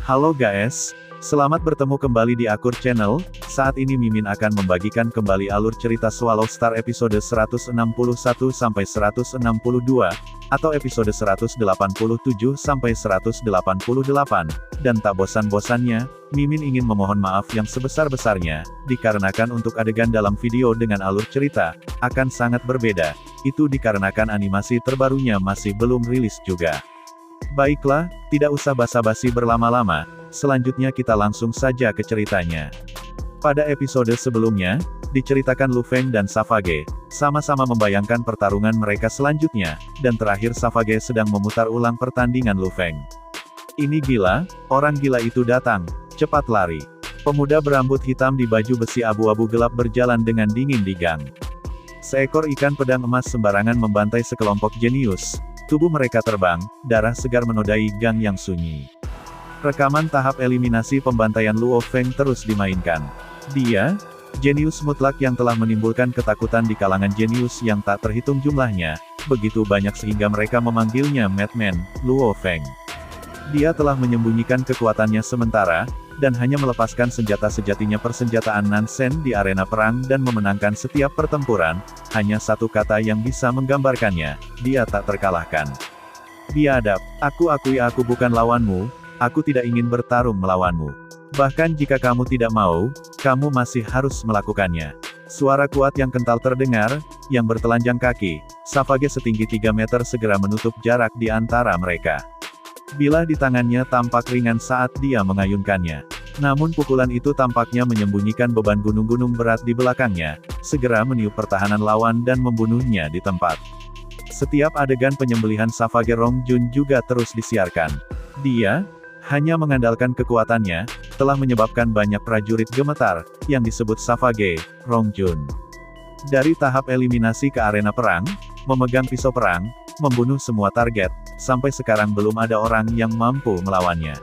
Halo guys, selamat bertemu kembali di Akur Channel. Saat ini Mimin akan membagikan kembali alur cerita Swallow Star episode 161 sampai 162, atau episode 187 sampai 188, dan tak bosan-bosannya, Mimin ingin memohon maaf yang sebesar-besarnya, dikarenakan untuk adegan dalam video dengan alur cerita, akan sangat berbeda. Itu dikarenakan animasi terbarunya masih belum rilis juga. Baiklah, tidak usah basa-basi berlama-lama, selanjutnya kita langsung saja ke ceritanya. Pada episode sebelumnya, diceritakan Lu Feng dan Saphage, sama-sama membayangkan pertarungan mereka selanjutnya, dan terakhir Saphage sedang memutar ulang pertandingan Lu Feng. Ini gila, orang gila itu datang, cepat lari. Pemuda berambut hitam di baju besi abu-abu gelap berjalan dengan dingin di gang. Seekor ikan pedang emas sembarangan membantai sekelompok jenius. Tubuh mereka terbang, darah segar menodai gang yang sunyi. Rekaman tahap eliminasi pembantaian Luo Feng terus dimainkan. Dia, jenius mutlak yang telah menimbulkan ketakutan di kalangan jenius yang tak terhitung jumlahnya, begitu banyak sehingga mereka memanggilnya Madman, Luo Feng. Dia telah menyembunyikan kekuatannya sementara, dan hanya melepaskan senjata sejatinya persenjataan Nansen di arena perang dan memenangkan setiap pertempuran, hanya satu kata yang bisa menggambarkannya, dia tak terkalahkan. Biadab, aku akui aku bukan lawanmu, aku tidak ingin bertarung melawanmu. Bahkan jika kamu tidak mau, kamu masih harus melakukannya. Suara kuat yang kental terdengar, yang bertelanjang kaki, Saphage setinggi 3 meter segera menutup jarak di antara mereka. Bilah di tangannya tampak ringan saat dia mengayunkannya. Namun pukulan itu tampaknya menyembunyikan beban gunung-gunung berat di belakangnya, segera meniup pertahanan lawan dan membunuhnya di tempat. Setiap adegan penyembelihan Saphage Rongjun juga terus disiarkan. Dia, hanya mengandalkan kekuatannya, telah menyebabkan banyak prajurit gemetar, yang disebut Saphage Rongjun. Dari tahap eliminasi ke arena perang, memegang pisau perang, membunuh semua target, sampai sekarang belum ada orang yang mampu melawannya.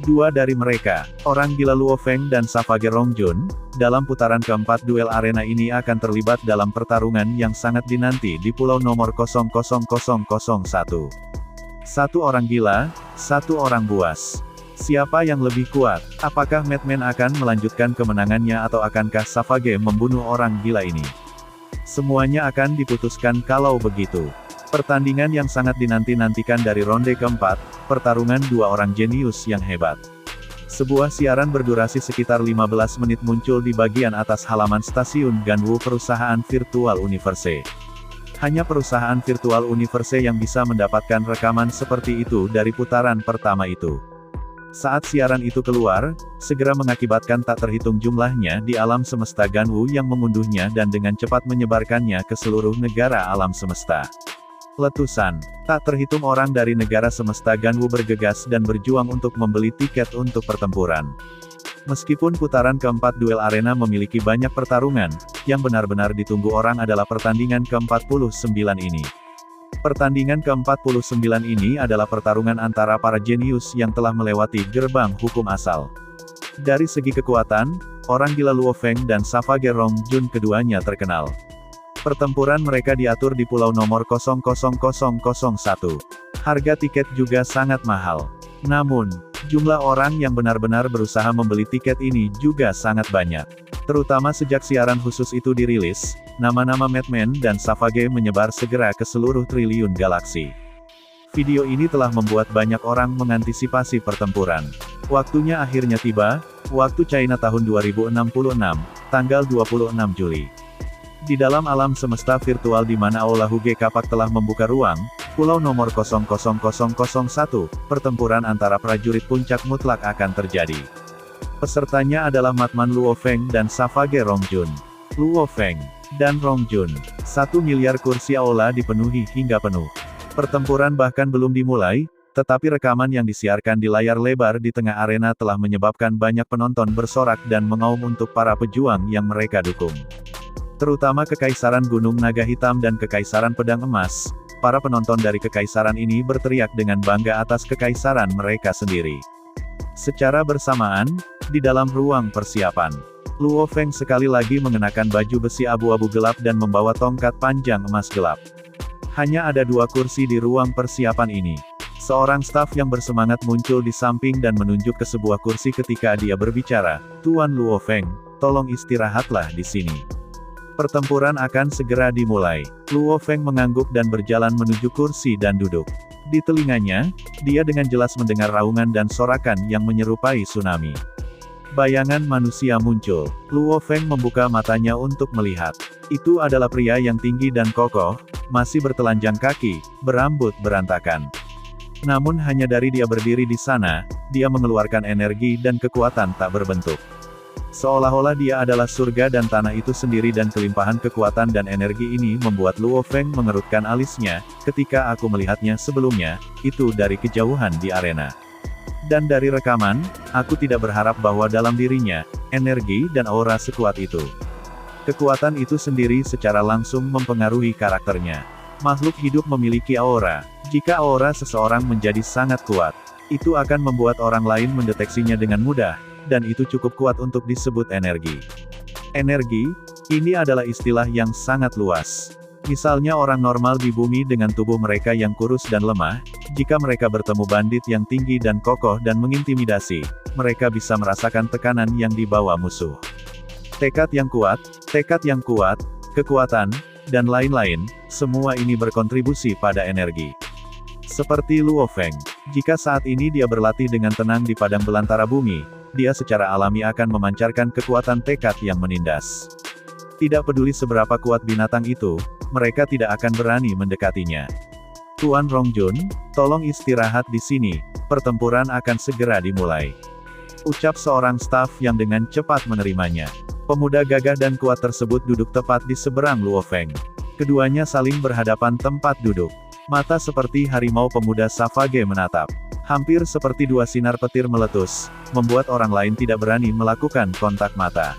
Dua dari mereka, orang gila Luo Feng dan Saphage Rongjun, dalam putaran keempat duel arena ini akan terlibat dalam pertarungan yang sangat dinanti di pulau nomor 00001. Satu orang gila, satu orang buas. Siapa yang lebih kuat? Apakah Madman akan melanjutkan kemenangannya atau akankah Saphage membunuh orang gila ini? Semuanya akan diputuskan kalau begitu. Pertandingan yang sangat dinanti-nantikan dari ronde keempat, pertarungan dua orang jenius yang hebat. Sebuah siaran berdurasi sekitar 15 menit muncul di bagian atas halaman stasiun Ganwu perusahaan virtual Universe. Hanya perusahaan virtual Universe yang bisa mendapatkan rekaman seperti itu dari putaran pertama itu. Saat siaran itu keluar, segera mengakibatkan tak terhitung jumlahnya di alam semesta Ganwu yang mengunduhnya dan dengan cepat menyebarkannya ke seluruh negara alam semesta. Letusan, tak terhitung orang dari negara semesta Ganwu bergegas dan berjuang untuk membeli tiket untuk pertempuran. Meskipun putaran keempat duel arena memiliki banyak pertarungan, yang benar-benar ditunggu orang adalah pertandingan ke-49 ini. Pertandingan ke-49 ini adalah pertarungan antara para jenius yang telah melewati gerbang hukum asal. Dari segi kekuatan, orang gila Luo Feng dan Saphage Rongjun keduanya terkenal. Pertempuran mereka diatur di pulau nomor 00001. Harga tiket juga sangat mahal. Namun, jumlah orang yang benar-benar berusaha membeli tiket ini juga sangat banyak. Terutama sejak siaran khusus itu dirilis, nama-nama Madman dan Saphage menyebar segera ke seluruh triliun galaksi. Video ini telah membuat banyak orang mengantisipasi pertempuran. Waktunya akhirnya tiba, waktu China tahun 2066, tanggal 26 Juli. Di dalam alam semesta virtual di mana Aula Huge Kapak telah membuka ruang, pulau nomor 00001, pertempuran antara prajurit puncak mutlak akan terjadi. Pesertanya adalah Madman Luo Feng dan Saphage Rongjun. Luo Feng dan Rongjun, 1 miliar kursi aula dipenuhi hingga penuh. Pertempuran bahkan belum dimulai, tetapi rekaman yang disiarkan di layar lebar di tengah arena telah menyebabkan banyak penonton bersorak dan mengaum untuk para pejuang yang mereka dukung. Terutama Kekaisaran Gunung Naga Hitam dan Kekaisaran Pedang Emas, para penonton dari kekaisaran ini berteriak dengan bangga atas kekaisaran mereka sendiri. Secara bersamaan, di dalam ruang persiapan, Luo Feng sekali lagi mengenakan baju besi abu-abu gelap dan membawa tongkat panjang emas gelap. Hanya ada 2 kursi di ruang persiapan ini. Seorang staf yang bersemangat muncul di samping dan menunjuk ke sebuah kursi ketika dia berbicara, "Tuan Luo Feng, tolong istirahatlah di sini. Pertempuran akan segera dimulai." Luo Feng mengangguk dan berjalan menuju kursi dan duduk. Di telinganya, dia dengan jelas mendengar raungan dan sorakan yang menyerupai tsunami. Bayangan manusia muncul. Luo Feng membuka matanya untuk melihat. Itu adalah pria yang tinggi dan kokoh, masih bertelanjang kaki, berambut berantakan. Namun hanya dari dia berdiri di sana, dia mengeluarkan energi dan kekuatan tak berbentuk. Seolah-olah dia adalah surga dan tanah itu sendiri dan kelimpahan kekuatan dan energi ini membuat Luo Feng mengerutkan alisnya, ketika aku melihatnya sebelumnya, itu dari kejauhan di arena. Dan dari rekaman, aku tidak berharap bahwa dalam dirinya, energi dan aura sekuat itu. Kekuatan itu sendiri secara langsung mempengaruhi karakternya. Makhluk hidup memiliki aura. Jika aura seseorang menjadi sangat kuat, itu akan membuat orang lain mendeteksinya dengan mudah, dan itu cukup kuat untuk disebut energi. Energi, ini adalah istilah yang sangat luas. Misalnya orang normal di bumi dengan tubuh mereka yang kurus dan lemah, jika mereka bertemu bandit yang tinggi dan kokoh dan mengintimidasi, mereka bisa merasakan tekanan yang dibawa musuh. Tekad yang kuat, kekuatan, dan lain-lain, semua ini berkontribusi pada energi. Seperti Luo Feng, jika saat ini dia berlatih dengan tenang di padang belantara bumi, dia secara alami akan memancarkan kekuatan tekad yang menindas. Tidak peduli seberapa kuat binatang itu, mereka tidak akan berani mendekatinya. "Tuan Rongjun, tolong istirahat di sini, pertempuran akan segera dimulai," ucap seorang staf yang dengan cepat menerimanya. Pemuda gagah dan kuat tersebut duduk tepat di seberang Luo Feng. Keduanya saling berhadapan tempat duduk. Mata seperti harimau pemuda Savage menatap. Hampir seperti dua sinar petir meletus, membuat orang lain tidak berani melakukan kontak mata.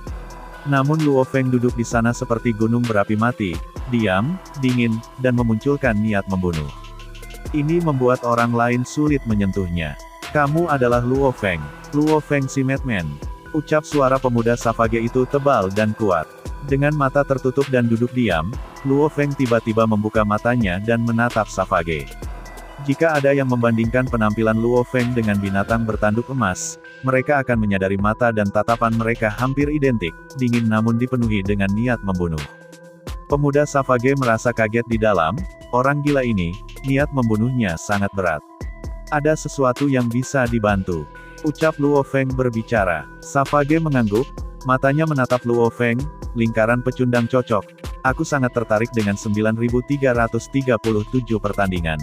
Namun Luo Feng duduk di sana seperti gunung berapi mati, diam, dingin, dan memunculkan niat membunuh. Ini membuat orang lain sulit menyentuhnya. "Kamu adalah Luo Feng si Madman," ucap suara pemuda Savage itu tebal dan kuat. Dengan mata tertutup dan duduk diam, Luo Feng tiba-tiba membuka matanya dan menatap Savage. Jika ada yang membandingkan penampilan Luo Feng dengan binatang bertanduk emas, mereka akan menyadari mata dan tatapan mereka hampir identik, dingin namun dipenuhi dengan niat membunuh. Pemuda Savage merasa kaget di dalam, orang gila ini, niat membunuhnya sangat berat. "Ada sesuatu yang bisa dibantu," ucap Luo Feng berbicara. Savage mengangguk, matanya menatap Luo Feng, "Lingkaran pecundang cocok. Aku sangat tertarik dengan 9.337 pertandingan.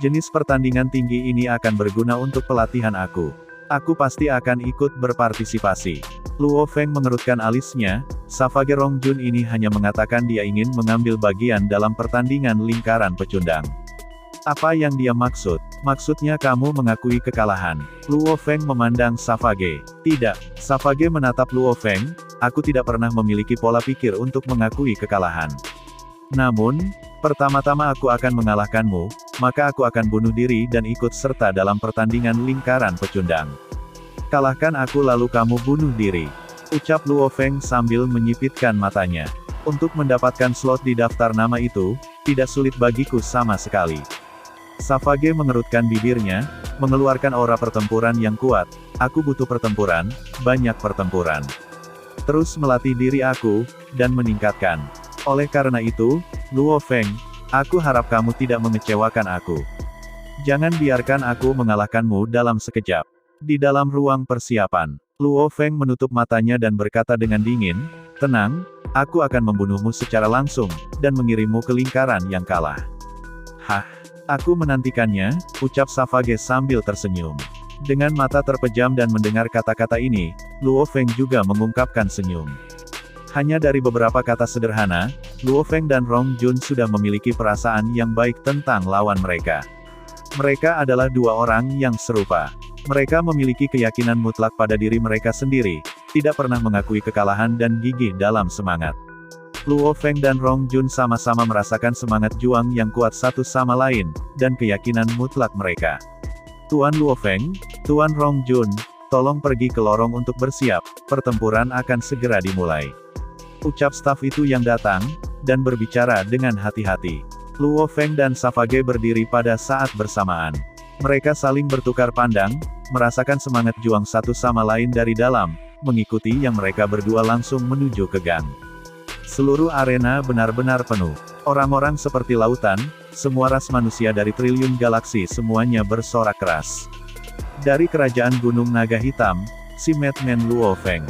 Jenis pertandingan tinggi ini akan berguna untuk pelatihan aku. Aku pasti akan ikut berpartisipasi." Luo Feng mengerutkan alisnya, Savage Rongjun ini hanya mengatakan dia ingin mengambil bagian dalam pertandingan lingkaran pecundang. Apa yang dia maksud? Maksudnya kamu mengakui kekalahan? Luo Feng memandang Savage. "Tidak." Savage menatap Luo Feng, "Aku tidak pernah memiliki pola pikir untuk mengakui kekalahan. Namun, pertama-tama aku akan mengalahkanmu, maka aku akan bunuh diri dan ikut serta dalam pertandingan lingkaran pecundang. Kalahkan aku lalu kamu bunuh diri," ucap Luo Feng sambil menyipitkan matanya. "Untuk mendapatkan slot di daftar nama itu, tidak sulit bagiku sama sekali." Savage mengerutkan bibirnya, mengeluarkan aura pertempuran yang kuat. "Aku butuh pertempuran, banyak pertempuran. Terus melatih diri aku, dan meningkatkan. Oleh karena itu, Luo Feng, aku harap kamu tidak mengecewakan aku. Jangan biarkan aku mengalahkanmu dalam sekejap." Di dalam ruang persiapan, Luo Feng menutup matanya dan berkata dengan dingin, "Tenang, aku akan membunuhmu secara langsung, dan mengirimmu ke lingkaran yang kalah." "Hah? Aku menantikannya," ucap Savage sambil tersenyum. Dengan mata terpejam dan mendengar kata-kata ini, Luo Feng juga mengungkapkan senyum. Hanya dari beberapa kata sederhana, Luo Feng dan Rongjun sudah memiliki perasaan yang baik tentang lawan mereka. Mereka adalah dua orang yang serupa. Mereka memiliki keyakinan mutlak pada diri mereka sendiri, tidak pernah mengakui kekalahan dan gigih dalam semangat. Luo Feng dan Rongjun sama-sama merasakan semangat juang yang kuat satu sama lain, dan keyakinan mutlak mereka. "Tuan Luo Feng, Tuan Rongjun, tolong pergi ke lorong untuk bersiap, pertempuran akan segera dimulai," ucap staf itu yang datang, dan berbicara dengan hati-hati. Luo Feng dan Savage berdiri pada saat bersamaan. Mereka saling bertukar pandang, merasakan semangat juang satu sama lain dari dalam, mengikuti yang mereka berdua langsung menuju ke gang. Seluruh arena benar-benar penuh. Orang-orang seperti lautan, semua ras manusia dari triliun galaksi semuanya bersorak keras. Dari kerajaan Gunung Naga Hitam, si Madman Luo Feng.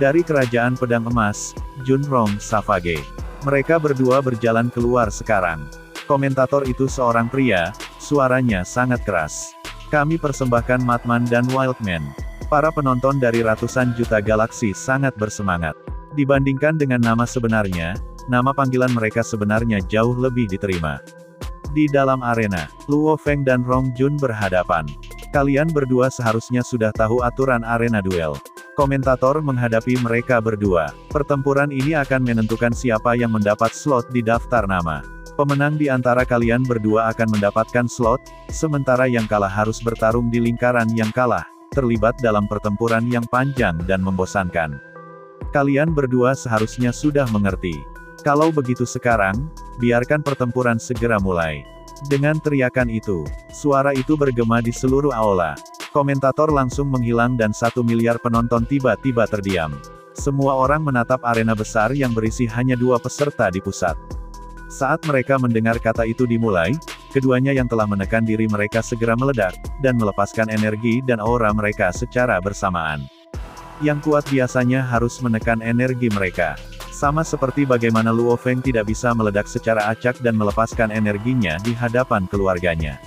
Dari kerajaan Pedang Emas, Junrong Savage. Mereka berdua berjalan keluar sekarang. Komentator itu seorang pria, suaranya sangat keras. Kami persembahkan Madman dan Wildman. Para penonton dari ratusan juta galaksi sangat bersemangat. Dibandingkan dengan nama sebenarnya, nama panggilan mereka sebenarnya jauh lebih diterima. Di dalam arena, Luo Feng dan Rong Jun berhadapan. Kalian berdua seharusnya sudah tahu aturan arena duel. Komentator menghadapi mereka berdua. Pertempuran ini akan menentukan siapa yang mendapat slot di daftar nama. Pemenang di antara kalian berdua akan mendapatkan slot, sementara yang kalah harus bertarung di lingkaran yang kalah, terlibat dalam pertempuran yang panjang dan membosankan. Kalian berdua seharusnya sudah mengerti. Kalau begitu sekarang, biarkan pertempuran segera mulai. Dengan teriakan itu, suara itu bergema di seluruh aula. Komentator langsung menghilang dan 1 miliar penonton tiba-tiba terdiam. Semua orang menatap arena besar yang berisi hanya 2 peserta di pusat. Saat mereka mendengar kata itu dimulai, keduanya yang telah menekan diri mereka segera meledak, dan melepaskan energi dan aura mereka secara bersamaan. Yang kuat biasanya harus menekan energi mereka. Sama seperti bagaimana Luo Feng tidak bisa meledak secara acak dan melepaskan energinya di hadapan keluarganya.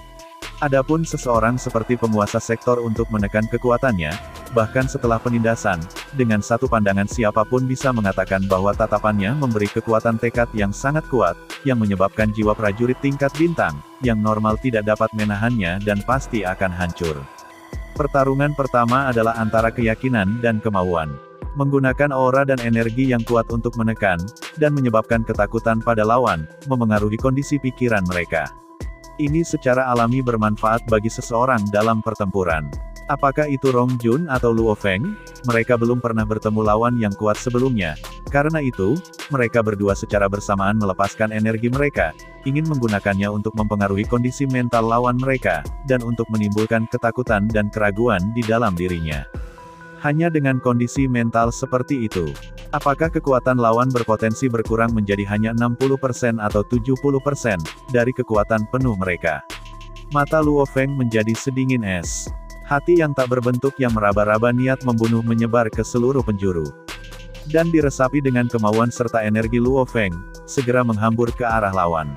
Adapun seseorang seperti penguasa sektor untuk menekan kekuatannya, bahkan setelah penindasan, dengan satu pandangan siapapun bisa mengatakan bahwa tatapannya memberi kekuatan tekad yang sangat kuat, yang menyebabkan jiwa prajurit tingkat bintang, yang normal tidak dapat menahannya dan pasti akan hancur. Pertarungan pertama adalah antara keyakinan dan kemauan. Menggunakan aura dan energi yang kuat untuk menekan, dan menyebabkan ketakutan pada lawan, memengaruhi kondisi pikiran mereka. Ini secara alami bermanfaat bagi seseorang dalam pertempuran. Apakah itu Rong Jun atau Luo Feng? Mereka belum pernah bertemu lawan yang kuat sebelumnya. Karena itu, mereka berdua secara bersamaan melepaskan energi mereka, ingin menggunakannya untuk mempengaruhi kondisi mental lawan mereka, dan untuk menimbulkan ketakutan dan keraguan di dalam dirinya. Hanya dengan kondisi mental seperti itu, apakah kekuatan lawan berpotensi berkurang menjadi hanya 60% atau 70% dari kekuatan penuh mereka? Mata Luo Feng menjadi sedingin es. Hati yang tak berbentuk yang meraba-raba niat membunuh menyebar ke seluruh penjuru. Dan diresapi dengan kemauan serta energi Luo Feng, segera menghambur ke arah lawan.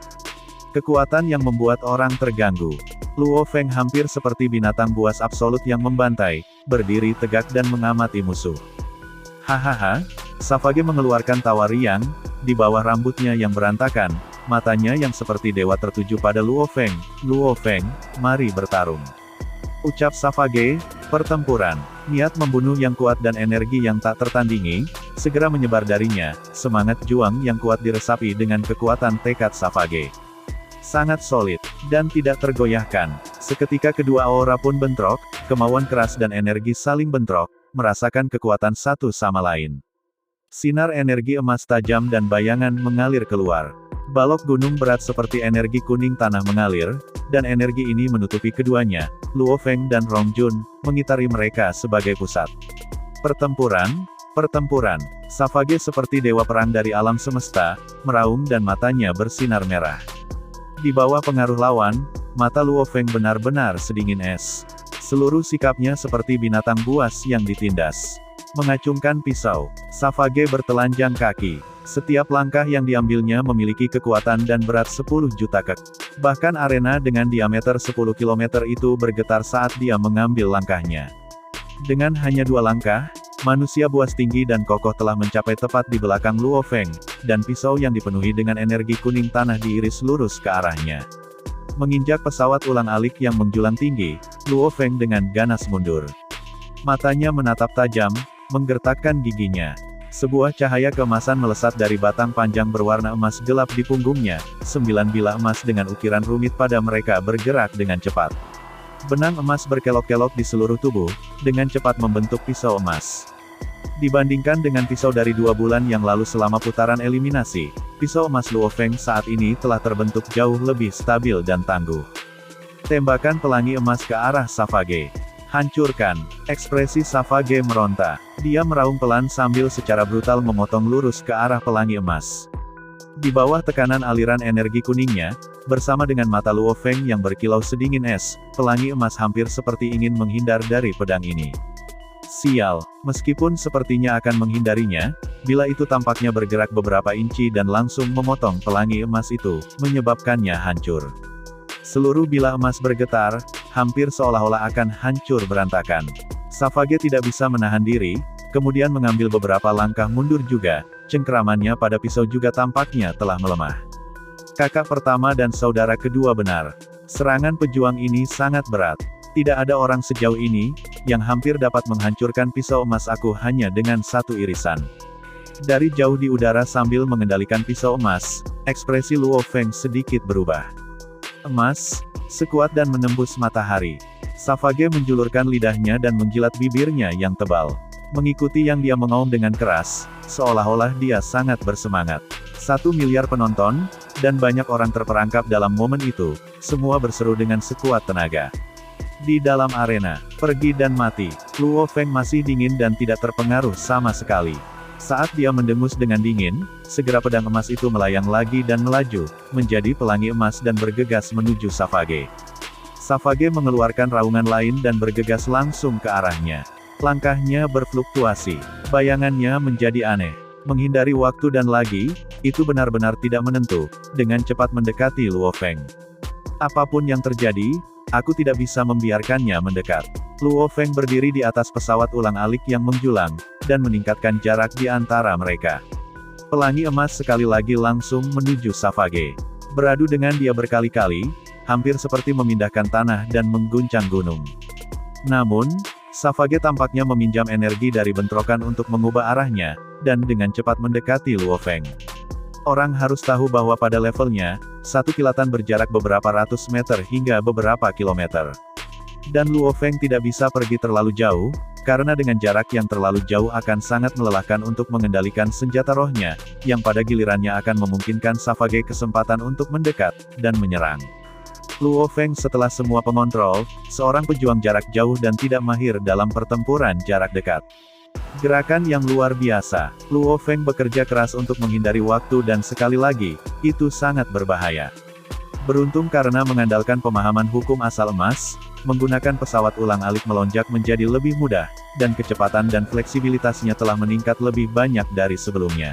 Kekuatan yang membuat orang terganggu. Luo Feng hampir seperti binatang buas absolut yang membantai, berdiri tegak dan mengamati musuh. Hahaha, Savage mengeluarkan tawa riang, di bawah rambutnya yang berantakan, matanya yang seperti dewa tertuju pada Luo Feng. Luo Feng, mari bertarung. Ucap Savage, pertempuran. Niat membunuh yang kuat dan energi yang tak tertandingi, segera menyebar darinya, semangat juang yang kuat diresapi dengan kekuatan tekad Savage. Sangat solid, dan tidak tergoyahkan. Seketika kedua aura pun bentrok, kemauan keras dan energi saling bentrok, merasakan kekuatan satu sama lain. Sinar energi emas tajam dan bayangan mengalir keluar. Balok gunung berat seperti energi kuning tanah mengalir, dan energi ini menutupi keduanya, Luo Feng dan Rong Jun, mengitari mereka sebagai pusat. Pertempuran, pertempuran. Savage seperti dewa perang dari alam semesta, meraung dan matanya bersinar merah. Di bawah pengaruh lawan, mata Luo Feng benar-benar sedingin es. Seluruh sikapnya seperti binatang buas yang ditindas. Mengacungkan pisau, Savage bertelanjang kaki. Setiap langkah yang diambilnya memiliki kekuatan dan berat 10 juta kek. Bahkan arena dengan diameter 10 km itu bergetar saat dia mengambil langkahnya. Dengan hanya 2 langkah, manusia buas tinggi dan kokoh telah mencapai tepat di belakang Luo Feng, dan pisau yang dipenuhi dengan energi kuning tanah diiris lurus ke arahnya. Menginjak pesawat ulang-alik yang menjulang tinggi, Luo Feng dengan ganas mundur. Matanya menatap tajam, menggertakkan giginya. Sebuah cahaya keemasan melesat dari batang panjang berwarna emas gelap di punggungnya, 9 bilah emas dengan ukiran rumit pada mereka bergerak dengan cepat. Benang emas berkelok-kelok di seluruh tubuh, dengan cepat membentuk pisau emas. Dibandingkan dengan pisau dari 2 bulan yang lalu selama putaran eliminasi, pisau emas Luo Feng saat ini telah terbentuk jauh lebih stabil dan tangguh. Tembakan pelangi emas ke arah Savage. Hancurkan. Ekspresi Savage meronta. Dia meraung pelan sambil secara brutal memotong lurus ke arah pelangi emas. Di bawah tekanan aliran energi kuningnya, bersama dengan mata Luo Feng yang berkilau sedingin es, pelangi emas hampir seperti ingin menghindar dari pedang ini. Sial, meskipun sepertinya akan menghindarinya, bila itu tampaknya bergerak beberapa inci dan langsung memotong pelangi emas itu, menyebabkannya hancur. Seluruh bilah emas bergetar, hampir seolah-olah akan hancur berantakan. Savage tidak bisa menahan diri, kemudian mengambil beberapa langkah mundur juga, cengkeramannya pada pisau juga tampaknya telah melemah. Kakak pertama dan saudara kedua benar. Serangan pejuang ini sangat berat. Tidak ada orang sejauh ini, yang hampir dapat menghancurkan pisau emas aku hanya dengan satu irisan. Dari jauh di udara sambil mengendalikan pisau emas, ekspresi Luo Feng sedikit berubah. Emas, sekuat dan menembus matahari. Savage menjulurkan lidahnya dan menjilat bibirnya yang tebal. Mengikuti yang dia mengaum dengan keras, seolah-olah dia sangat bersemangat. 1 miliar penonton, dan banyak orang terperangkap dalam momen itu, semua berseru dengan sekuat tenaga. Di dalam arena, pergi dan mati, Luo Feng masih dingin dan tidak terpengaruh sama sekali. Saat dia mendengus dengan dingin, segera pedang emas itu melayang lagi dan melaju, menjadi pelangi emas dan bergegas menuju Savage. Savage mengeluarkan raungan lain dan bergegas langsung ke arahnya. Langkahnya berfluktuasi, bayangannya menjadi aneh. Menghindari waktu dan lagi, itu benar-benar tidak menentu, dengan cepat mendekati Luo Feng. Apapun yang terjadi, aku tidak bisa membiarkannya mendekat. Luo Feng berdiri di atas pesawat ulang-alik yang menjulang, dan meningkatkan jarak di antara mereka. Pelangi emas sekali lagi langsung menuju Savage. Beradu dengan dia berkali-kali, hampir seperti memindahkan tanah dan mengguncang gunung. Namun, Savage tampaknya meminjam energi dari bentrokan untuk mengubah arahnya, dan dengan cepat mendekati Luo Feng. Orang harus tahu bahwa pada levelnya, satu kilatan berjarak beberapa ratus meter hingga beberapa kilometer. Dan Luo Feng tidak bisa pergi terlalu jauh, karena dengan jarak yang terlalu jauh akan sangat melelahkan untuk mengendalikan senjata rohnya, yang pada gilirannya akan memungkinkan Savage kesempatan untuk mendekat, dan menyerang. Luo Feng setelah semua pengontrol, seorang pejuang jarak jauh dan tidak mahir dalam pertempuran jarak dekat. Gerakan yang luar biasa. Luo Feng bekerja keras untuk menghindari waktu dan sekali lagi, itu sangat berbahaya. Beruntung karena mengandalkan pemahaman hukum asal emas, menggunakan pesawat ulang-alik melonjak menjadi lebih mudah, dan kecepatan dan fleksibilitasnya telah meningkat lebih banyak dari sebelumnya.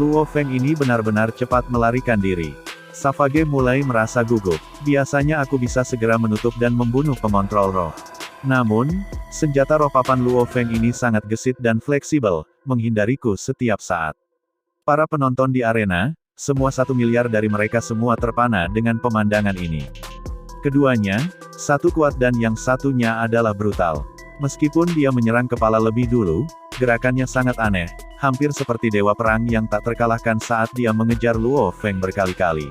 Luo Feng ini benar-benar cepat melarikan diri. Savage mulai merasa gugup. Biasanya aku bisa segera menutup dan membunuh pengontrol roh. Namun, senjata roh papan Luo Feng ini sangat gesit dan fleksibel, menghindariku setiap saat. Para penonton di arena, semua 1 miliar dari mereka semua terpana dengan pemandangan ini. Keduanya, satu kuat dan yang satunya adalah brutal. Meskipun dia menyerang kepala lebih dulu, gerakannya sangat aneh, hampir seperti dewa perang yang tak terkalahkan saat dia mengejar Luo Feng berkali-kali.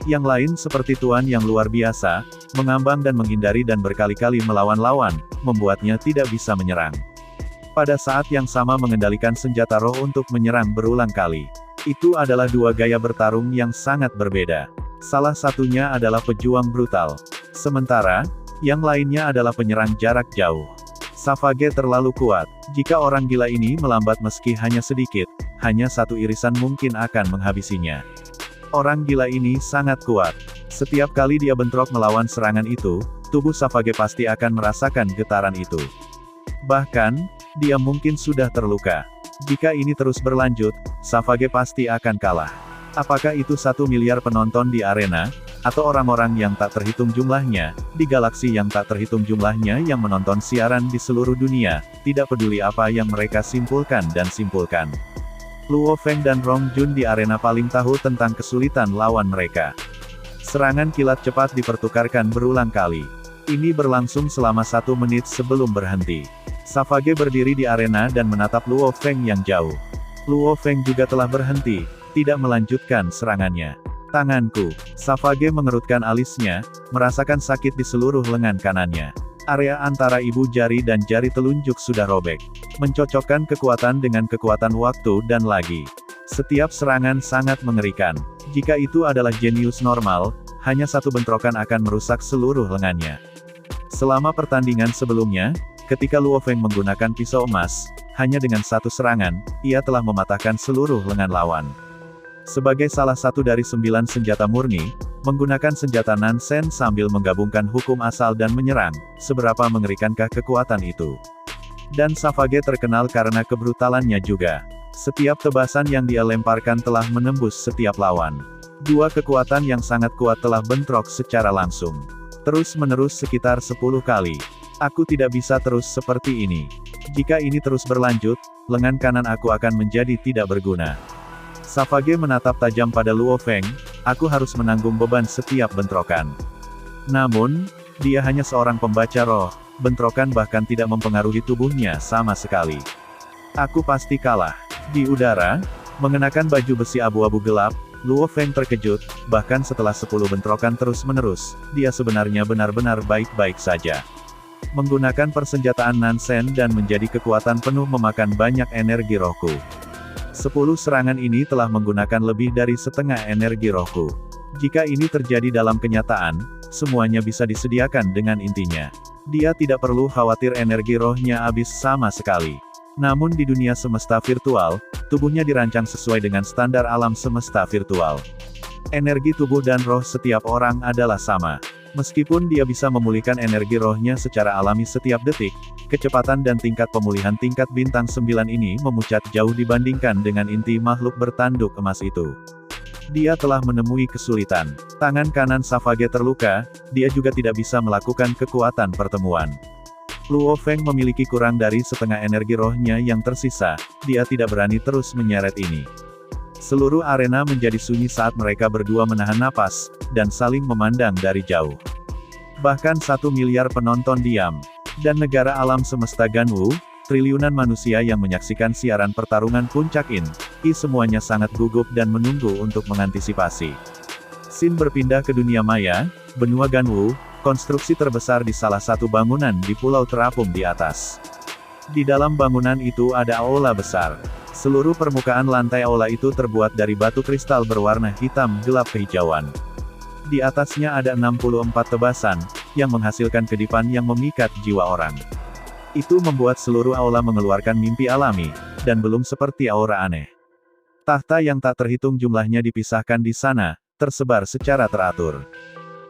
Yang lain seperti Tuan yang luar biasa, mengambang dan menghindari dan berkali-kali melawan lawan, membuatnya tidak bisa menyerang. Pada saat yang sama mengendalikan senjata roh untuk menyerang berulang kali. Itu adalah dua gaya bertarung yang sangat berbeda. Salah satunya adalah pejuang brutal. Sementara, yang lainnya adalah penyerang jarak jauh. Savage terlalu kuat. Jika orang gila ini melambat meski hanya sedikit, hanya satu irisan mungkin akan menghabisinya. Orang gila ini sangat kuat. Setiap kali dia bentrok melawan serangan itu, tubuh Savage pasti akan merasakan getaran itu. Bahkan, dia mungkin sudah terluka. Jika ini terus berlanjut, Savage pasti akan kalah. Apakah itu 1 miliar penonton di arena, atau orang-orang yang tak terhitung jumlahnya, di galaksi yang tak terhitung jumlahnya yang menonton siaran di seluruh dunia, tidak peduli apa yang mereka simpulkan dan simpulkan. Luo Feng dan Rong Jun di arena paling tahu tentang kesulitan lawan mereka. Serangan kilat cepat dipertukarkan berulang kali. Ini berlangsung selama 1 menit sebelum berhenti. Savage berdiri di arena dan menatap Luo Feng yang jauh. Luo Feng juga telah berhenti, tidak melanjutkan serangannya. Tanganku. Savage mengerutkan alisnya, merasakan sakit di seluruh lengan kanannya. Area antara ibu jari dan jari telunjuk sudah robek. Mencocokkan kekuatan dengan kekuatan waktu dan lagi. Setiap serangan sangat mengerikan. Jika itu adalah jenius normal, hanya satu bentrokan akan merusak seluruh lengannya. Selama pertandingan sebelumnya, ketika Luo Feng menggunakan pisau emas, hanya dengan satu serangan, ia telah mematahkan seluruh lengan lawan. Sebagai salah satu dari 9 senjata murni, menggunakan senjata Nansen sambil menggabungkan hukum asal dan menyerang, seberapa mengerikankah kekuatan itu? Dan Savage terkenal karena kebrutalannya juga. Setiap tebasan yang dia lemparkan telah menembus setiap lawan. Dua kekuatan yang sangat kuat telah bentrok secara langsung. Terus-menerus sekitar 10 kali. Aku tidak bisa terus seperti ini. Jika ini terus berlanjut, lengan kanan aku akan menjadi tidak berguna. Savage menatap tajam pada Luo Feng, aku harus menanggung beban setiap bentrokan. Namun, dia hanya seorang pembaca roh, bentrokan bahkan tidak mempengaruhi tubuhnya sama sekali. Aku pasti kalah. Di udara, mengenakan baju besi abu-abu gelap, Luo Feng terkejut, bahkan setelah 10 bentrokan terus-menerus, dia sebenarnya benar-benar baik-baik saja. Menggunakan persenjataan Nansen dan menjadi kekuatan penuh memakan banyak energi rohku. 10 serangan ini telah menggunakan lebih dari setengah energi rohku. Jika ini terjadi dalam kenyataan, semuanya bisa disediakan dengan intinya. Dia tidak perlu khawatir energi rohnya habis sama sekali. Namun di dunia semesta virtual, tubuhnya dirancang sesuai dengan standar alam semesta virtual. Energi tubuh dan roh setiap orang adalah sama. Meskipun dia bisa memulihkan energi rohnya secara alami setiap detik, kecepatan dan tingkat pemulihan tingkat bintang 9 ini memucat jauh dibandingkan dengan inti makhluk bertanduk emas itu. Dia telah menemui kesulitan. Tangan kanan Savage terluka, dia juga tidak bisa melakukan kekuatan pertemuan. Luo Feng memiliki kurang dari setengah energi rohnya yang tersisa, dia tidak berani terus menyeret ini. Seluruh arena menjadi sunyi saat mereka berdua menahan napas, dan saling memandang dari jauh. Bahkan 1 miliar penonton diam. Dan negara alam semesta Ganwu, triliunan manusia yang menyaksikan siaran pertarungan puncak I semuanya sangat gugup dan menunggu untuk mengantisipasi. Scene berpindah ke dunia maya, benua Ganwu, konstruksi terbesar di salah satu bangunan di pulau terapung di atas. Di dalam bangunan itu ada aula besar. Seluruh permukaan lantai aula itu terbuat dari batu kristal berwarna hitam gelap kehijauan. Di atasnya ada 64 tebasan, yang menghasilkan kedipan yang memikat jiwa orang. Itu membuat seluruh aula mengeluarkan mimpi alami, dan belum seperti aura aneh. Tahta yang tak terhitung jumlahnya dipisahkan di sana, tersebar secara teratur.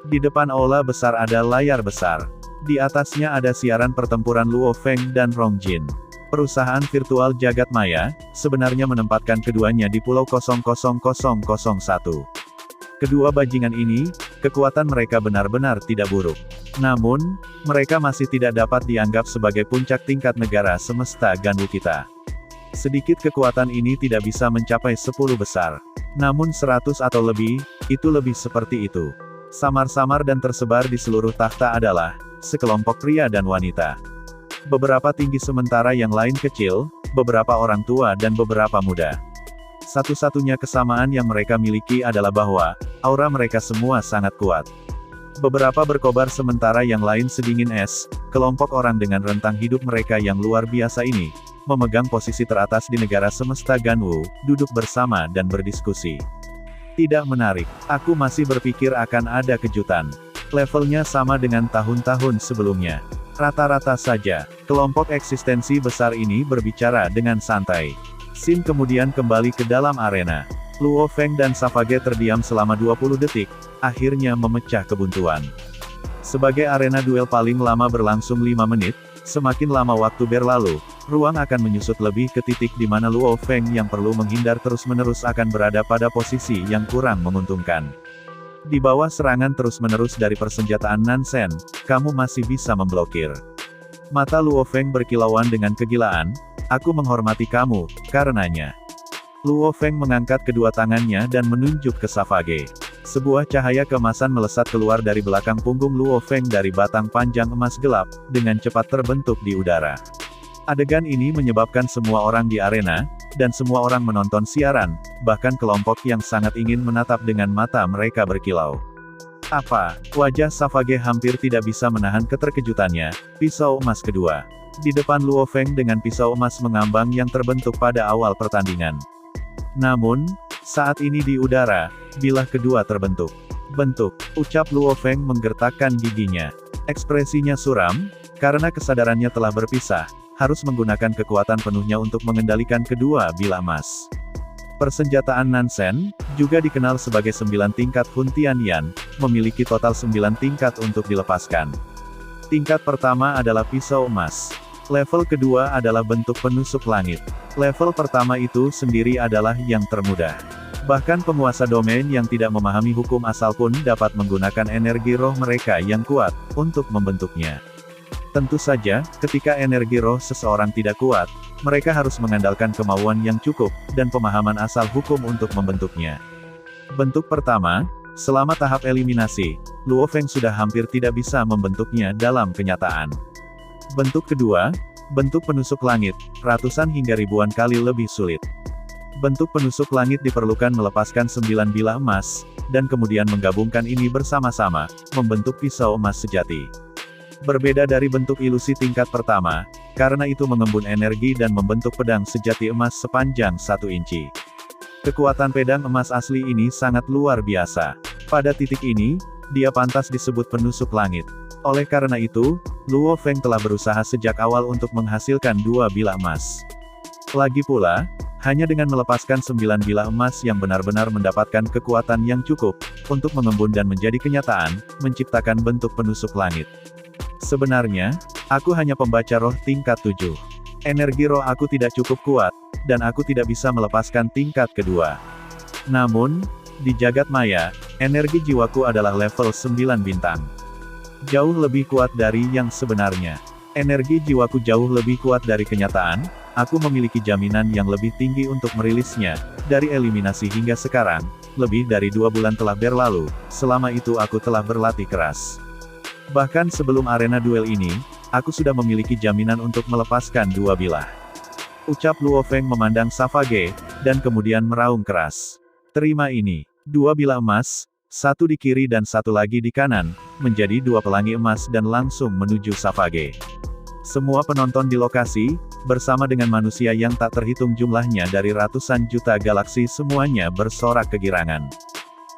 Di depan aula besar ada layar besar. Di atasnya ada siaran pertempuran Luo Feng dan Rong Jin. Perusahaan virtual jagat maya, sebenarnya menempatkan keduanya di pulau 00001. Kedua bajingan ini, kekuatan mereka benar-benar tidak buruk. Namun, mereka masih tidak dapat dianggap sebagai puncak tingkat negara semesta Ganwu kita. Sedikit kekuatan ini tidak bisa mencapai 10 besar. Namun 100 atau lebih, itu lebih seperti itu. Samar-samar dan tersebar di seluruh tahta adalah, sekelompok pria dan wanita. Beberapa tinggi sementara yang lain kecil, beberapa orang tua dan beberapa muda. Satu-satunya kesamaan yang mereka miliki adalah bahwa, aura mereka semua sangat kuat. Beberapa berkobar sementara yang lain sedingin es, kelompok orang dengan rentang hidup mereka yang luar biasa ini, memegang posisi teratas di negara semesta Ganwu, duduk bersama dan berdiskusi. Tidak menarik, aku masih berpikir akan ada kejutan. Levelnya sama dengan tahun-tahun sebelumnya. Rata-rata saja, kelompok eksistensi besar ini berbicara dengan santai. Scene kemudian kembali ke dalam arena. Luo Feng dan Savage terdiam selama 20 detik, akhirnya memecah kebuntuan. Sebagai arena duel paling lama berlangsung 5 menit, semakin lama waktu berlalu, ruang akan menyusut lebih ke titik di mana Luo Feng yang perlu menghindar terus-menerus akan berada pada posisi yang kurang menguntungkan. Di bawah serangan terus-menerus dari persenjataan Nansen, kamu masih bisa memblokir. Mata Luo Feng berkilauan dengan kegilaan, aku menghormati kamu, karenanya. Luo Feng mengangkat kedua tangannya dan menunjuk ke Savage. Sebuah cahaya keemasan melesat keluar dari belakang punggung Luo Feng dari batang panjang emas gelap, dengan cepat terbentuk di udara. Adegan ini menyebabkan semua orang di arena, dan semua orang menonton siaran, bahkan kelompok yang sangat ingin menatap dengan mata mereka berkilau. Apa? Wajah Savage hampir tidak bisa menahan keterkejutannya, pisau emas kedua. Di depan Luo Feng dengan pisau emas mengambang yang terbentuk pada awal pertandingan. Namun, saat ini di udara, bilah kedua terbentuk. Bentuk, ucap Luo Feng menggertakkan giginya. Ekspresinya suram, karena kesadarannya telah berpisah, harus menggunakan kekuatan penuhnya untuk mengendalikan kedua bilah emas. Persenjataan Nansen, juga dikenal sebagai 9 tingkat Hun Tian Yan, memiliki total 9 tingkat untuk dilepaskan. Tingkat pertama adalah pisau emas. Level kedua adalah bentuk penusuk langit. Level pertama itu sendiri adalah yang termudah. Bahkan penguasa domain yang tidak memahami hukum asal pun dapat menggunakan energi roh mereka yang kuat, untuk membentuknya. Tentu saja, ketika energi roh seseorang tidak kuat, mereka harus mengandalkan kemauan yang cukup, dan pemahaman asal hukum untuk membentuknya. Bentuk pertama, selama tahap eliminasi, Luo Feng sudah hampir tidak bisa membentuknya dalam kenyataan. Bentuk kedua, bentuk penusuk langit, ratusan hingga ribuan kali lebih sulit. Bentuk penusuk langit diperlukan melepaskan 9 bilah emas, dan kemudian menggabungkan ini bersama-sama, membentuk pisau emas sejati. Berbeda dari bentuk ilusi tingkat pertama, karena itu mengembun energi dan membentuk pedang sejati emas sepanjang 1 inci. Kekuatan pedang emas asli ini sangat luar biasa. Pada titik ini, dia pantas disebut penusuk langit. Oleh karena itu, Luo Feng telah berusaha sejak awal untuk menghasilkan 2 bilah emas. Lagi pula, hanya dengan melepaskan 9 bilah emas yang benar-benar mendapatkan kekuatan yang cukup, untuk mengembun dan menjadi kenyataan, menciptakan bentuk penusuk langit. Sebenarnya, aku hanya pembaca roh tingkat 7. Energi roh aku tidak cukup kuat, dan aku tidak bisa melepaskan tingkat kedua. Namun, di jagat maya, energi jiwaku adalah level 9 bintang. Jauh lebih kuat dari yang sebenarnya. Energi jiwaku jauh lebih kuat dari kenyataan, aku memiliki jaminan yang lebih tinggi untuk merilisnya. Dari eliminasi hingga sekarang, lebih dari 2 bulan telah berlalu, selama itu aku telah berlatih keras. Bahkan sebelum arena duel ini, aku sudah memiliki jaminan untuk melepaskan 2 bilah. Ucap Luo Feng memandang Savage, dan kemudian meraung keras. Terima ini. 2 bilah emas, 1 di kiri dan 1 lagi di kanan, menjadi 2 pelangi emas dan langsung menuju Savage. Semua penonton di lokasi, bersama dengan manusia yang tak terhitung jumlahnya dari ratusan juta galaksi semuanya bersorak kegirangan.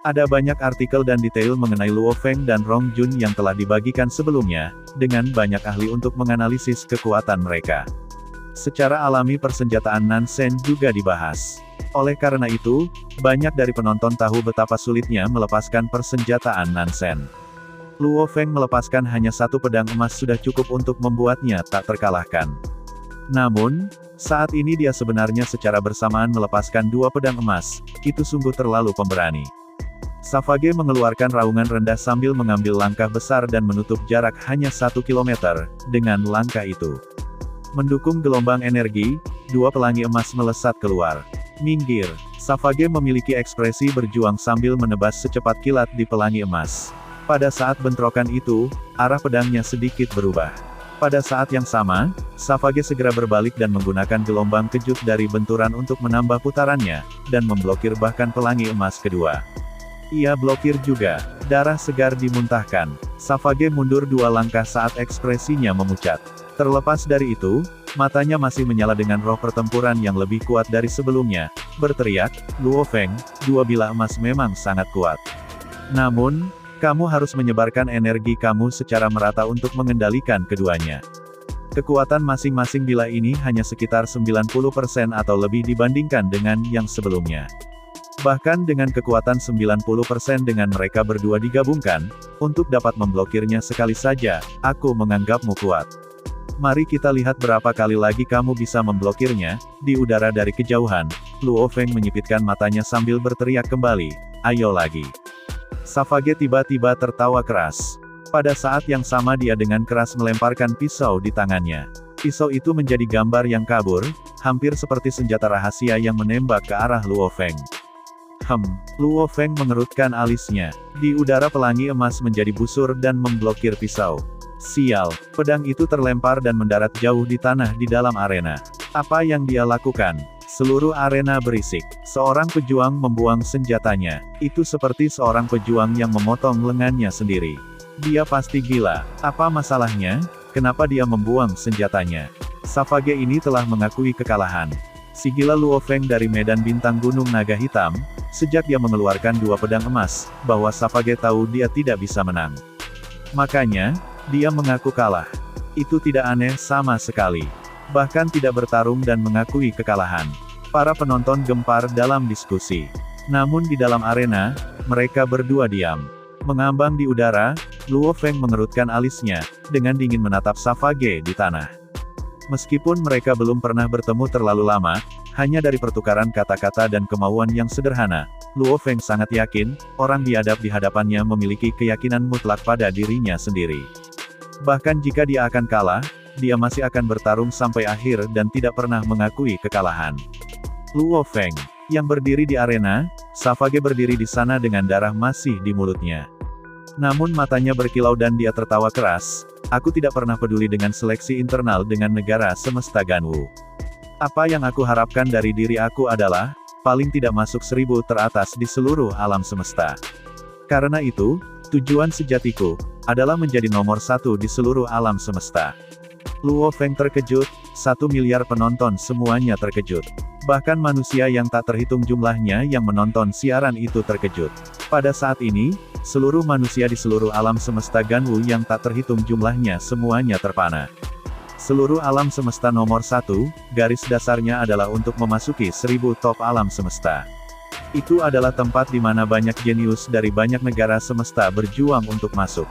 Ada banyak artikel dan detail mengenai Luo Feng dan Rong Jun yang telah dibagikan sebelumnya, dengan banyak ahli untuk menganalisis kekuatan mereka. Secara alami persenjataan Nansen juga dibahas. Oleh karena itu, banyak dari penonton tahu betapa sulitnya melepaskan persenjataan Nansen. Luo Feng melepaskan hanya 1 pedang emas sudah cukup untuk membuatnya tak terkalahkan. Namun, saat ini dia sebenarnya secara bersamaan melepaskan 2 pedang emas, itu sungguh terlalu pemberani. Savage mengeluarkan raungan rendah sambil mengambil langkah besar dan menutup jarak hanya 1 kilometer, dengan langkah itu. Mendukung gelombang energi, 2 pelangi emas melesat keluar. Minggir, Savage memiliki ekspresi berjuang sambil menebas secepat kilat di pelangi emas. Pada saat bentrokan itu, arah pedangnya sedikit berubah. Pada saat yang sama, Savage segera berbalik dan menggunakan gelombang kejut dari benturan untuk menambah putarannya, dan memblokir bahkan pelangi emas kedua. Ia blokir juga. Darah segar dimuntahkan. Savage mundur 2 langkah saat ekspresinya memucat. Terlepas dari itu, matanya masih menyala dengan roh pertempuran yang lebih kuat dari sebelumnya, berteriak, Luo Feng, 2 bilah emas memang sangat kuat. Namun, kamu harus menyebarkan energi kamu secara merata untuk mengendalikan keduanya. Kekuatan masing-masing bilah ini hanya sekitar 90% atau lebih dibandingkan dengan yang sebelumnya. Bahkan dengan kekuatan 90% dengan mereka berdua digabungkan, untuk dapat memblokirnya sekali saja, aku menganggapmu kuat. Mari kita lihat berapa kali lagi kamu bisa memblokirnya, di udara dari kejauhan. Luo Feng menyipitkan matanya sambil berteriak kembali, ayo lagi. Savage tiba-tiba tertawa keras. Pada saat yang sama dia dengan keras melemparkan pisau di tangannya. Pisau itu menjadi gambar yang kabur, hampir seperti senjata rahasia yang menembak ke arah Luo Feng. Luo Feng mengerutkan alisnya. Di udara pelangi emas menjadi busur dan memblokir pisau. Sial, pedang itu terlempar dan mendarat jauh di tanah di dalam arena. Apa yang dia lakukan? Seluruh arena berisik. Seorang pejuang membuang senjatanya. Itu seperti seorang pejuang yang memotong lengannya sendiri. Dia pasti gila. Apa masalahnya? Kenapa dia membuang senjatanya? Savage ini telah mengakui kekalahan. Si gila Luo Feng dari medan bintang Gunung Naga Hitam, sejak dia mengeluarkan dua pedang emas, bahwa Savage tahu dia tidak bisa menang. Makanya, dia mengaku kalah. Itu tidak aneh sama sekali. Bahkan tidak bertarung dan mengakui kekalahan. Para penonton gempar dalam diskusi. Namun di dalam arena, mereka berdua diam. Mengambang di udara, Luo Feng mengerutkan alisnya, dengan dingin menatap Savage di tanah. Meskipun mereka belum pernah bertemu terlalu lama, hanya dari pertukaran kata-kata dan kemauan yang sederhana, Luo Feng sangat yakin, orang biadab di hadapannya memiliki keyakinan mutlak pada dirinya sendiri. Bahkan jika dia akan kalah, dia masih akan bertarung sampai akhir dan tidak pernah mengakui kekalahan. Luo Feng, yang berdiri di arena, Savage berdiri di sana dengan darah masih di mulutnya. Namun matanya berkilau dan dia tertawa keras, aku tidak pernah peduli dengan seleksi internal dengan negara semesta Ganwu. Apa yang aku harapkan dari diri aku adalah, paling tidak masuk 1000 teratas di seluruh alam semesta. Karena itu, tujuan sejatiku, adalah menjadi nomor 1 di seluruh alam semesta. Luo Feng terkejut, 1 miliar penonton semuanya terkejut. Bahkan manusia yang tak terhitung jumlahnya yang menonton siaran itu terkejut. Pada saat ini, seluruh manusia di seluruh alam semesta Ganwu yang tak terhitung jumlahnya semuanya terpana. Seluruh alam semesta nomor 1, garis dasarnya adalah untuk memasuki 1000 top alam semesta. Itu adalah tempat di mana banyak jenius dari banyak negara semesta berjuang untuk masuk.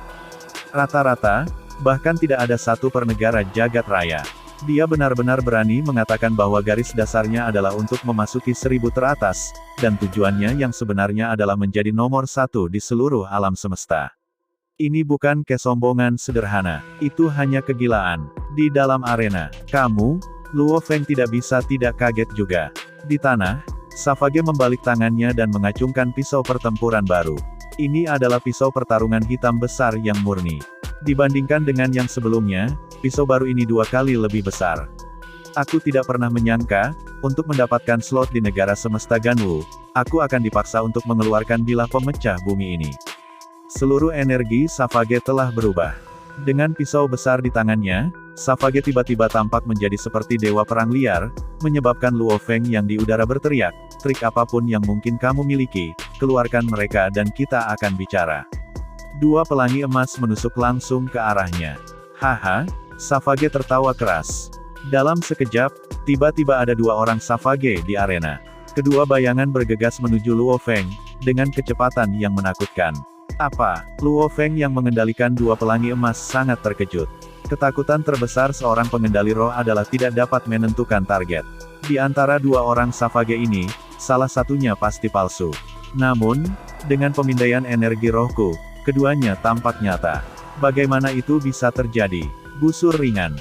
Rata-rata, bahkan tidak ada satu per negara jagat raya. Dia benar-benar berani mengatakan bahwa garis dasarnya adalah untuk memasuki 1000 teratas, dan tujuannya yang sebenarnya adalah menjadi nomor 1 di seluruh alam semesta. Ini bukan kesombongan sederhana, itu hanya kegilaan. Di dalam arena, kamu, Luo Feng tidak bisa tidak kaget juga. Di tanah, Savage membalik tangannya dan mengacungkan pisau pertempuran baru. Ini adalah pisau pertarungan hitam besar yang murni. Dibandingkan dengan yang sebelumnya, pisau baru ini 2 kali lebih besar. Aku tidak pernah menyangka, untuk mendapatkan slot di negara semesta Ganwu, aku akan dipaksa untuk mengeluarkan bilah pemecah bumi ini. Seluruh energi Savage telah berubah. Dengan pisau besar di tangannya, Savage tiba-tiba tampak menjadi seperti dewa perang liar, menyebabkan Luo Feng yang di udara berteriak, trik apapun yang mungkin kamu miliki, keluarkan mereka dan kita akan bicara. 2 pelangi emas menusuk langsung ke arahnya. Haha, Savage tertawa keras. Dalam sekejap, tiba-tiba ada 2 orang Savage di arena. Kedua bayangan bergegas menuju Luo Feng, dengan kecepatan yang menakutkan. Apa? Luo Feng yang mengendalikan 2 pelangi emas sangat terkejut. Ketakutan terbesar seorang pengendali roh adalah tidak dapat menentukan target. Di antara 2 orang Savage ini, salah satunya pasti palsu. Namun, dengan pemindaian energi rohku, keduanya tampak nyata. Bagaimana itu bisa terjadi? Busur ringan,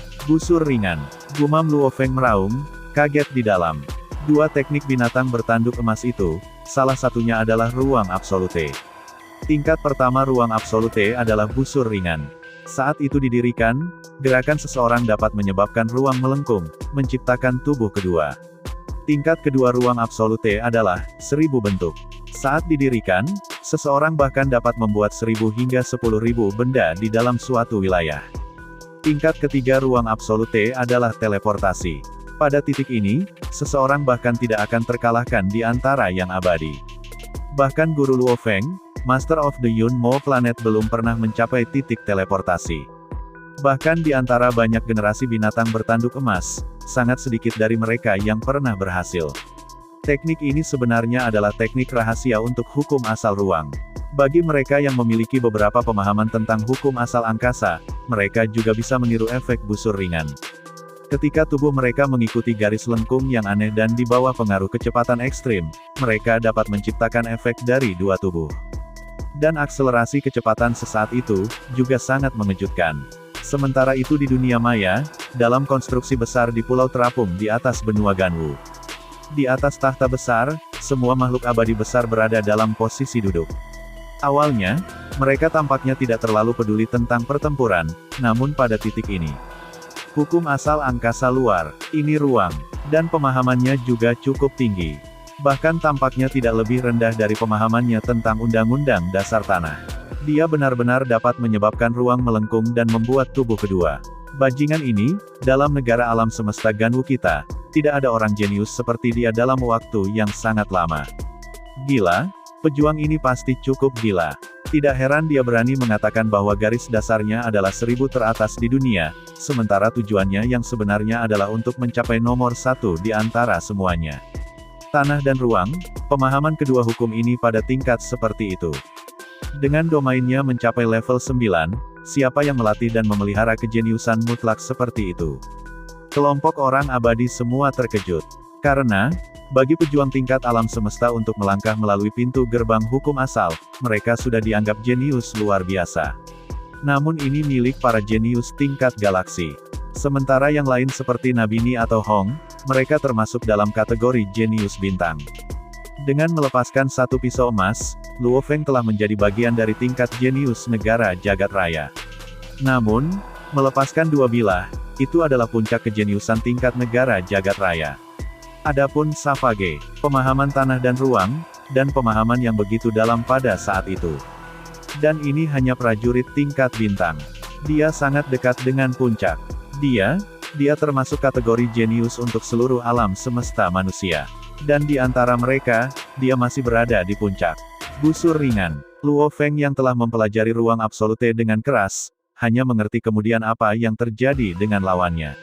gumam Luo Feng meraung, kaget di dalam. 2 teknik binatang bertanduk emas itu, salah satunya adalah ruang absolute. Tingkat pertama ruang absolute adalah busur ringan. Saat itu didirikan, gerakan seseorang dapat menyebabkan ruang melengkung, menciptakan tubuh kedua. Tingkat kedua ruang absolute adalah 1000 bentuk. Saat didirikan, seseorang bahkan dapat membuat 1000 hingga 10.000 benda di dalam suatu wilayah. Tingkat ketiga ruang absolute adalah teleportasi. Pada titik ini, seseorang bahkan tidak akan terkalahkan di antara yang abadi. Bahkan Guru Luo Feng, Master of the Yun Mo Planet belum pernah mencapai titik teleportasi. Bahkan di antara banyak generasi binatang bertanduk emas, sangat sedikit dari mereka yang pernah berhasil. Teknik ini sebenarnya adalah teknik rahasia untuk hukum asal ruang. Bagi mereka yang memiliki beberapa pemahaman tentang hukum asal angkasa, mereka juga bisa meniru efek busur ringan. Ketika tubuh mereka mengikuti garis lengkung yang aneh dan di bawah pengaruh kecepatan ekstrim, mereka dapat menciptakan efek dari 2 tubuh. Dan akselerasi kecepatan sesaat itu, juga sangat mengejutkan. Sementara itu di dunia maya, dalam konstruksi besar di pulau terapung di atas benua Ganwu. Di atas tahta besar, semua makhluk abadi besar berada dalam posisi duduk. Awalnya, mereka tampaknya tidak terlalu peduli tentang pertempuran, namun pada titik ini. Hukum asal angkasa luar, ini ruang, dan pemahamannya juga cukup tinggi. Bahkan tampaknya tidak lebih rendah dari pemahamannya tentang undang-undang dasar tanah. Dia benar-benar dapat menyebabkan ruang melengkung dan membuat tubuh kedua. Bajingan ini, dalam negara alam semesta Ganwu kita, tidak ada orang jenius seperti dia dalam waktu yang sangat lama. Gila? Pejuang ini pasti cukup gila. Tidak heran dia berani mengatakan bahwa garis dasarnya adalah 1000 teratas di dunia, sementara tujuannya yang sebenarnya adalah untuk mencapai nomor 1 di antara semuanya. Tanah dan ruang, pemahaman kedua hukum ini pada tingkat seperti itu. Dengan domainnya mencapai level 9, siapa yang melatih dan memelihara kejeniusan mutlak seperti itu? Kelompok orang abadi semua terkejut. Karena, bagi pejuang tingkat alam semesta untuk melangkah melalui pintu gerbang hukum asal, mereka sudah dianggap jenius luar biasa. Namun ini milik para jenius tingkat galaksi. Sementara yang lain seperti Nabini atau Hong, mereka termasuk dalam kategori jenius bintang. Dengan melepaskan satu pisau emas, Luo Feng telah menjadi bagian dari tingkat jenius negara jagat raya. Namun, melepaskan dua bilah, itu adalah puncak kejeniusan tingkat negara jagat raya. Adapun Savage, pemahaman tanah dan ruang, dan pemahaman yang begitu dalam pada saat itu. Dan ini hanya prajurit tingkat bintang. Dia sangat dekat dengan puncak. Dia termasuk kategori jenius untuk seluruh alam semesta manusia. Dan di antara mereka, dia masih berada di puncak. Busur ringan. Luo Feng yang telah mempelajari ruang absolute dengan keras, hanya mengerti kemudian apa yang terjadi dengan lawannya.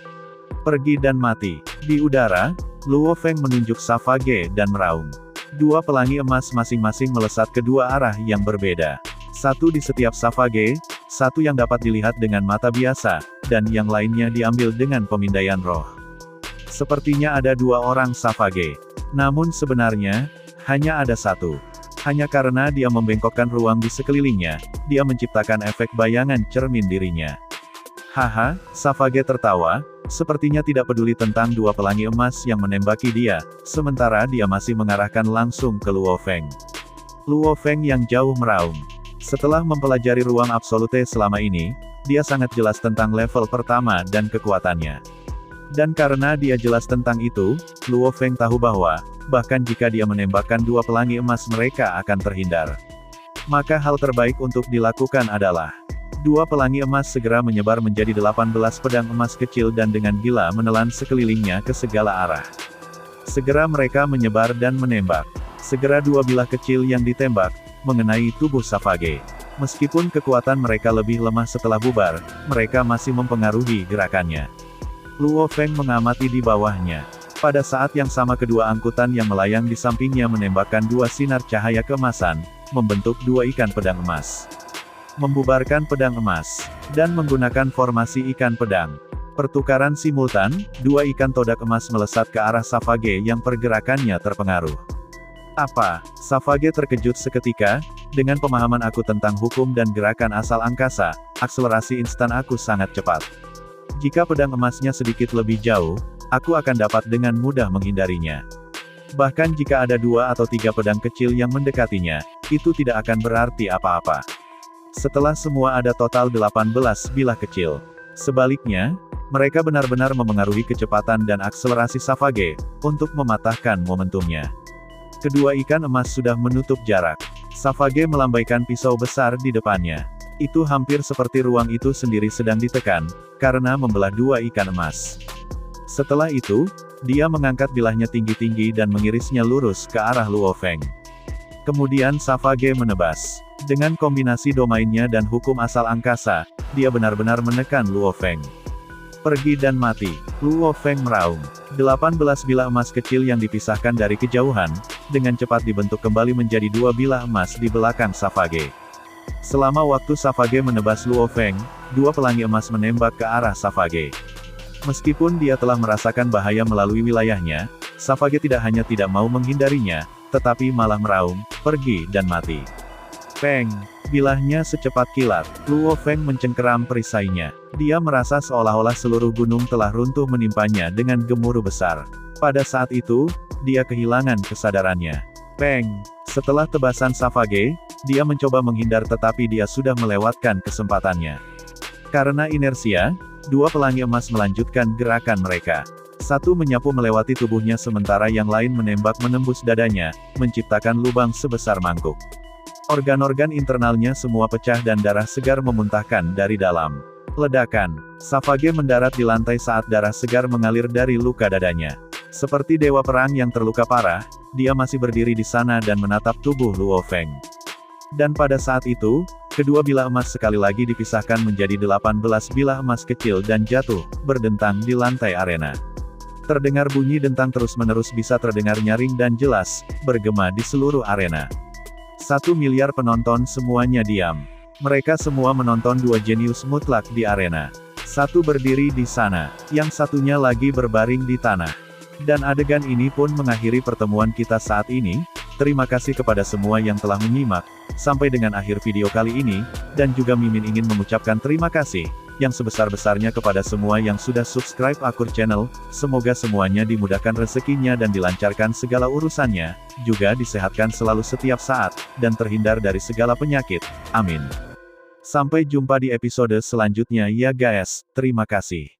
Pergi dan mati. Di udara, Luo Feng menunjuk Savage dan meraung. Dua pelangi emas masing-masing melesat ke dua arah yang berbeda. Satu di setiap Savage, satu yang dapat dilihat dengan mata biasa, dan yang lainnya diambil dengan pemindaian roh. Sepertinya ada dua orang Savage. Namun sebenarnya, hanya ada satu. Hanya karena dia membengkokkan ruang di sekelilingnya, dia menciptakan efek bayangan cermin dirinya. Haha, Savage tertawa, sepertinya tidak peduli tentang dua pelangi emas yang menembaki dia, sementara dia masih mengarahkan langsung ke Luo Feng. Luo Feng yang jauh meraung. Setelah mempelajari ruang absolute selama ini, dia sangat jelas tentang level pertama dan kekuatannya. Dan karena dia jelas tentang itu, Luo Feng tahu bahwa, bahkan jika dia menembakkan dua pelangi emas mereka akan terhindar. Maka hal terbaik untuk dilakukan adalah, dua pelangi emas segera menyebar menjadi 18 pedang emas kecil dan dengan gila menelan sekelilingnya ke segala arah. Segera mereka menyebar dan menembak. Segera dua bilah kecil yang ditembak, mengenai tubuh Savage. Meskipun kekuatan mereka lebih lemah setelah bubar, mereka masih mempengaruhi gerakannya. Luo Feng mengamati di bawahnya. Pada saat yang sama kedua angkutan yang melayang di sampingnya menembakkan dua sinar cahaya keemasan, membentuk dua ikan pedang emas. Membubarkan pedang emas, dan menggunakan formasi ikan pedang. Pertukaran simultan, dua ikan todak emas melesat ke arah Savage yang pergerakannya terpengaruh. Apa? Savage terkejut seketika, dengan pemahaman aku tentang hukum dan gerakan asal angkasa, akselerasi instan aku sangat cepat. Jika pedang emasnya sedikit lebih jauh, aku akan dapat dengan mudah menghindarinya. Bahkan jika ada dua atau tiga pedang kecil yang mendekatinya, itu tidak akan berarti apa-apa. Setelah semua ada total 18 bilah kecil. Sebaliknya, mereka benar-benar memengaruhi kecepatan dan akselerasi Savage, untuk mematahkan momentumnya. Kedua ikan emas sudah menutup jarak. Savage melambaikan pisau besar di depannya. Itu hampir seperti ruang itu sendiri sedang ditekan, karena membelah dua ikan emas. Setelah itu, dia mengangkat bilahnya tinggi-tinggi dan mengirisnya lurus ke arah Luo Feng. Kemudian Savage menebas. Dengan kombinasi domainnya dan hukum asal angkasa, dia benar-benar menekan Luo Feng. Pergi dan mati. Luo Feng meraung. 18 bilah emas kecil yang dipisahkan dari kejauhan, dengan cepat dibentuk kembali menjadi dua bilah emas di belakang Savage. Selama waktu Savage menebas Luo Feng, dua pelangi emas menembak ke arah Savage. Meskipun dia telah merasakan bahaya melalui wilayahnya, Savage tidak hanya tidak mau menghindarinya, tetapi malah meraung, pergi dan mati. Peng! Bilahnya secepat kilat. Luo Feng mencengkeram perisainya. Dia merasa seolah-olah seluruh gunung telah runtuh menimpanya dengan gemuruh besar. Pada saat itu, dia kehilangan kesadarannya. Peng! Setelah tebasan Savage, dia mencoba menghindar tetapi dia sudah melewatkan kesempatannya. Karena inersia, dua pelangi emas melanjutkan gerakan mereka. Satu menyapu melewati tubuhnya sementara yang lain menembak menembus dadanya, menciptakan lubang sebesar mangkuk. Organ-organ internalnya semua pecah dan darah segar memuntahkan dari dalam. Ledakan. Savage mendarat di lantai saat darah segar mengalir dari luka dadanya. Seperti dewa perang yang terluka parah, dia masih berdiri di sana dan menatap tubuh Luo Feng. Dan pada saat itu, kedua bilah emas sekali lagi dipisahkan menjadi 18 bilah emas kecil dan jatuh, berdentang di lantai arena. Terdengar bunyi dentang terus-menerus bisa terdengar nyaring dan jelas, bergema di seluruh arena. 1 miliar penonton semuanya diam. Mereka semua menonton dua jenius mutlak di arena. Satu berdiri di sana, yang satunya lagi berbaring di tanah. Dan adegan ini pun mengakhiri pertemuan kita saat ini. Terima kasih kepada semua yang telah menyimak, sampai dengan akhir video kali ini, dan juga Mimin ingin mengucapkan terima kasih, yang sebesar-besarnya kepada semua yang sudah subscribe Akur Channel, semoga semuanya dimudahkan rezekinya dan dilancarkan segala urusannya, juga disehatkan selalu setiap saat, dan terhindar dari segala penyakit, amin. Sampai jumpa di episode selanjutnya ya guys, terima kasih.